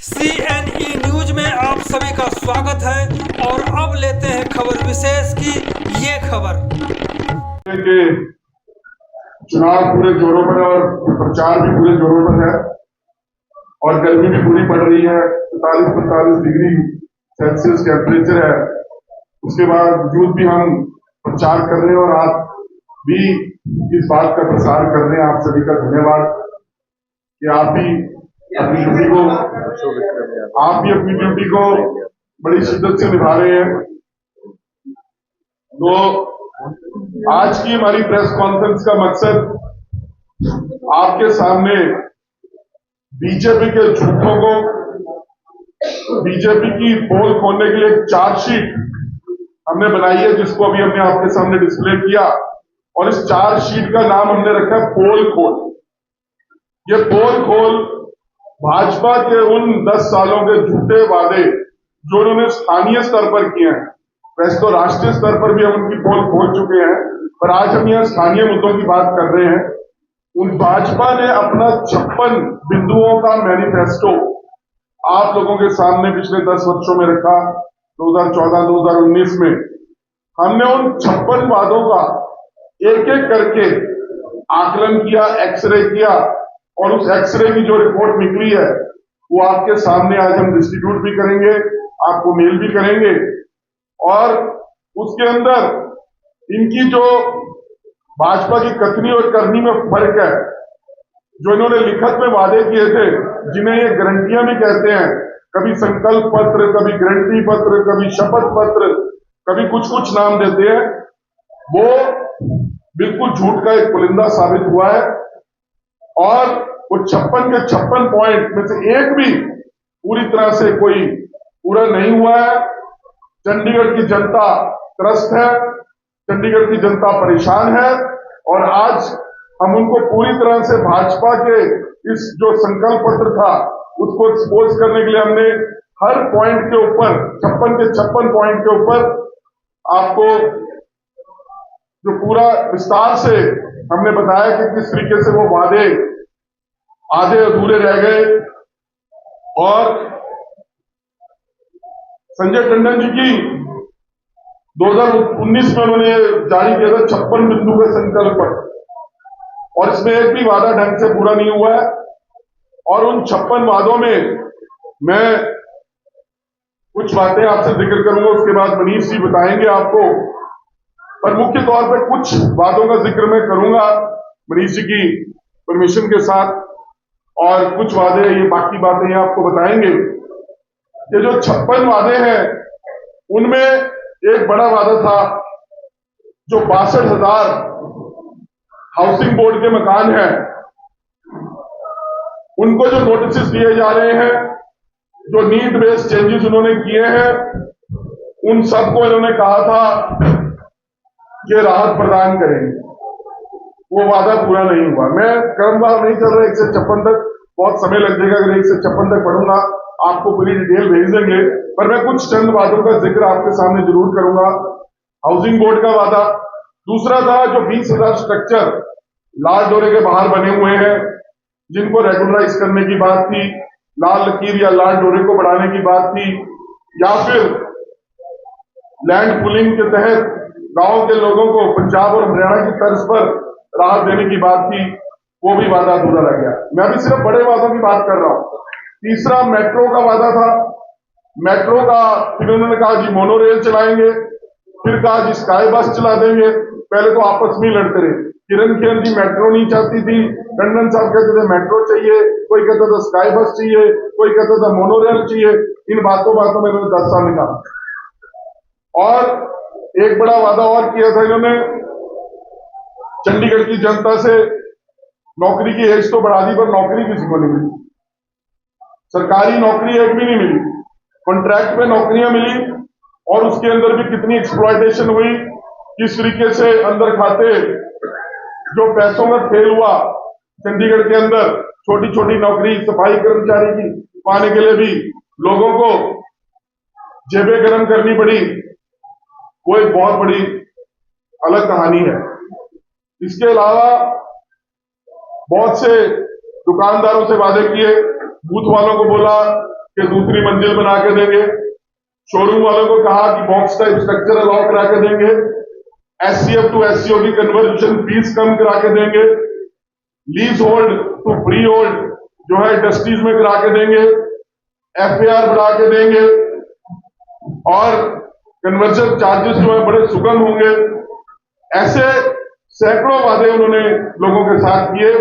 CNE news में आप सभी का स्वागत है और अब लेते हैं खबर विशेष की ये खबर के चुनाव पूरे जोरों पर और प्रचार भी पूरे जोरों पर है और गर्मी भी पूरी पड़ रही है। 45-45 डिग्री सेल्सियस टेम्परेचर है। उसके बावजूद भी हम प्रचार कर रहे हैं और आप भी इस बात का प्रसार कर रहे हैं। आप सभी का धन्यवाद कि आप भी अपनी ड्यूटी को बड़ी शिद्दत से निभा रहे हैं। तो आज की हमारी प्रेस कॉन्फ्रेंस का मकसद आपके सामने बीजेपी के झूठों को, बीजेपी की पोल खोलने के लिए एक चार्जशीट हमने बनाई है, जिसको अभी हमने आपके सामने डिस्प्ले किया और इस चार्जशीट का नाम हमने रखा है पोल खोल। ये पोल खोल भाजपा के उन 10 सालों के झूठे वादे जो उन्होंने स्थानीय स्तर पर किए हैं, वैसे तो राष्ट्रीय स्तर पर भी हम उनकी पोल खोल चुके हैं, पर आज हम यहाँ स्थानीय मुद्दों की बात कर रहे हैं। उन भाजपा ने अपना 56 बिंदुओं का मैनिफेस्टो आप लोगों के सामने पिछले 10 वर्षों में रखा। 2014-2019 में हमने उन 56 वादों का एक एक करके आकलन किया, एक्सरे किया और उस एक्सरे की जो रिपोर्ट निकली है वो आपके सामने आज हम डिस्ट्रीब्यूट भी करेंगे, आपको मेल भी करेंगे। और उसके अंदर इनकी जो भाजपा की कथनी और करनी में फर्क है, जो इन्होंने लिखत में वादे किए थे, जिन्हें ये गारंटियां भी कहते हैं, कभी संकल्प पत्र, कभी गारंटी पत्र, कभी शपथ पत्र, कभी कुछ कुछ नाम देते हैं, वो बिल्कुल झूठ का एक पुलिंदा साबित हुआ है। और वो 56 के 56 पॉइंट में से एक भी पूरी तरह से कोई पूरा नहीं हुआ है। चंडीगढ़ की जनता त्रस्त है, चंडीगढ़ की जनता परेशान है और आज हम उनको पूरी तरह से भाजपा के इस जो संकल्प पत्र था उसको एक्सपोज करने के लिए हमने हर पॉइंट के ऊपर 56 के 56 पॉइंट के ऊपर आपको जो पूरा विस्तार से हमने बताया कि किस तरीके से वो वादे आधे अधूरे रह गए। और संजय टंडन जी की 2019 में उन्होंने जारी किया था 56 बिंदु का संकल्प पत्र और इसमें एक भी वादा ढंग से पूरा नहीं हुआ है। और उन 56 वादों में मैं कुछ बातें आपसे जिक्र करूंगा, उसके बाद मनीष जी बताएंगे आपको, पर मुख्य तौर पर कुछ बातों का जिक्र मैं करूंगा मनीष जी की परमिशन के साथ और कुछ वादे, ये बाकी बातें ये आपको बताएंगे। ये जो 56 वादे हैं उनमें एक बड़ा वादा था, जो 62,000 हाउसिंग बोर्ड के मकान हैं उनको जो नोटिस दिए जा रहे हैं, जो नीड बेस्ड चेंजेस उन्होंने किए हैं, उन सबको इन्होंने कहा था कि राहत प्रदान करेंगे। वो वादा पूरा नहीं हुआ। मैं क्रमवार नहीं चल रहा 1 से 56 तक, बहुत समय लग जाएगा। अगर 1 से 56 तक पढ़ूंगा आपको पूरी डिटेल भेज देंगे, पर मैं कुछ चंद वादों का जिक्र आपके सामने जरूर करूंगा। हाउसिंग बोर्ड का वादा दूसरा था, जो 20,000 स्ट्रक्चर लाल डोरे के बाहर बने हुए हैं जिनको रेगुलराइज करने की बात थी, लाल लकीर या लाल डोरे को बढ़ाने की बात थी, या फिर लैंड पूलिंग के तहत गांव के लोगों को पंजाब और हरियाणा की तर्ज पर राहत देने की बात थी, वो भी वादा अधूरा रह गया। मैं अभी सिर्फ बड़े वादों की बात कर रहा हूं। तीसरा मेट्रो का वादा था। मेट्रो का फिर उन्होंने कहा जी मोनो रेल चलाएंगे, फिर कहा जी स्काई बस चला देंगे। पहले तो आपस में ही लड़ते रहे। किरण खेर जी मेट्रो नहीं चाहती थी, टंडन साहब कहते थे मेट्रो चाहिए, कोई कहता था स्काई बस चाहिए, कोई कहता था मोनो रेल चाहिए। इन बातों में इन्होंने 10 साल निकाला। और एक बड़ा वादा और किया था इन्होंने, चंडीगढ़ की जनता से नौकरी की एज तो बढ़ा दी, पर नौकरी किसी को नहीं मिली। सरकारी नौकरी एक भी नहीं मिली, कॉन्ट्रैक्ट में नौकरियां मिली और उसके अंदर भी कितनी एक्सप्लॉयटेशन हुई, किस तरीके से अंदर खाते जो पैसों का खेल हुआ। चंडीगढ़ के अंदर छोटी छोटी नौकरी सफाई कर्मचारी की पाने के लिए भी लोगों को जेबें गर्म करनी पड़ी, वो एक बहुत बड़ी अलग कहानी है। इसके अलावा बहुत से दुकानदारों से वादे किए, बूथ वालों को बोला कि दूसरी मंजिल बना के देंगे। शोरूम वालों को कहा कि बॉक्स टाइप स्ट्रक्चर अलाउ करा के देंगे। एससीएफ टू एससीओ की कन्वर्जन फीस कम करा के देंगे। Leasehold to freehold जो है इंडस्ट्रीज में करा के देंगे। एफएआर बढ़ा के देंगे और कन्वर्जन चार्जेस जो है बड़े सुगम होंगे। ऐसे सैकड़ों वादे उन्होंने लोगों के साथ किए।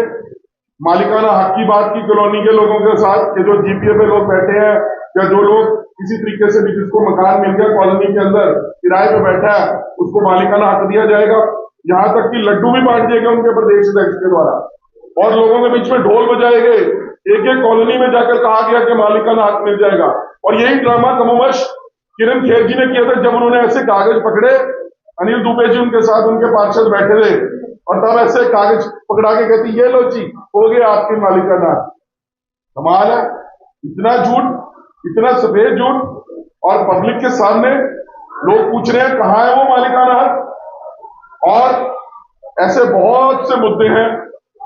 मालिकाना हक की बात की कॉलोनी के लोगों के साथ कि जो जीपीए पे लोग बैठे हैं या जो लोग किसी तरीके से भी जिसको मकान मिल गया कॉलोनी के अंदर किराए पे बैठा है उसको मालिकाना हक दिया जाएगा। यहां तक कि लड्डू भी बांट दिए गए उनके प्रदेश अध्यक्ष के द्वारा और लोगों के बीच में ढोल बजाए गए। एक एक कॉलोनी में जाकर कहा गया कि मालिकाना हक मिल जाएगा। और यही ड्रामा कमोबश किरण खेर जी ने किया था जब उन्होंने ऐसे कागज पकड़े। अनिल दुबे जी उनके साथ उनके पार्षद बैठे थे और तब ऐसे कागज पकड़ा के कहती ये लो जी हो गया आपकी मालिकाना। कमाल है, इतना झूठ, इतना सफेद झूठ और पब्लिक के सामने लोग पूछ रहे हैं कहां है वो मालिकाना हक। और ऐसे बहुत से मुद्दे हैं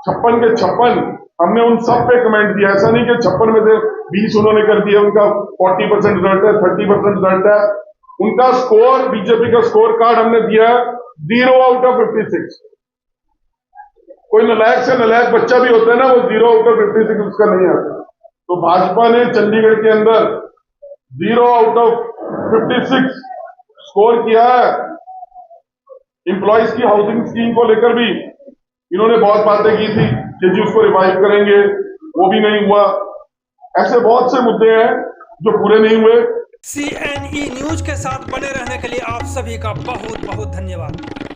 56 के 56 हमने उन सब पे कमेंट दिया। ऐसा नहीं कि 56 में से 20 उन्होंने कर दिया, उनका 40% रिजल्ट है, 30% रिजल्ट है। उनका स्कोर बीजेपी का स्कोर कार्ड हमने दिया है 0 आउट ऑफ 56। कोई नलायक से नलायक बच्चा भी होता है ना, वो 0 आउट ऑफ 56 उसका नहीं आता। तो भाजपा ने चंडीगढ़ के अंदर 0 आउट ऑफ 56 स्कोर किया है। एम्प्लॉइज की हाउसिंग स्कीम को लेकर भी इन्होंने बहुत बातें की थी कि जी उसको रिवाइव करेंगे, वो भी नहीं हुआ। ऐसे बहुत से मुद्दे हैं जो पूरे नहीं हुए। CNE न्यूज के साथ बने रहने के लिए आप सभी का बहुत बहुत धन्यवाद।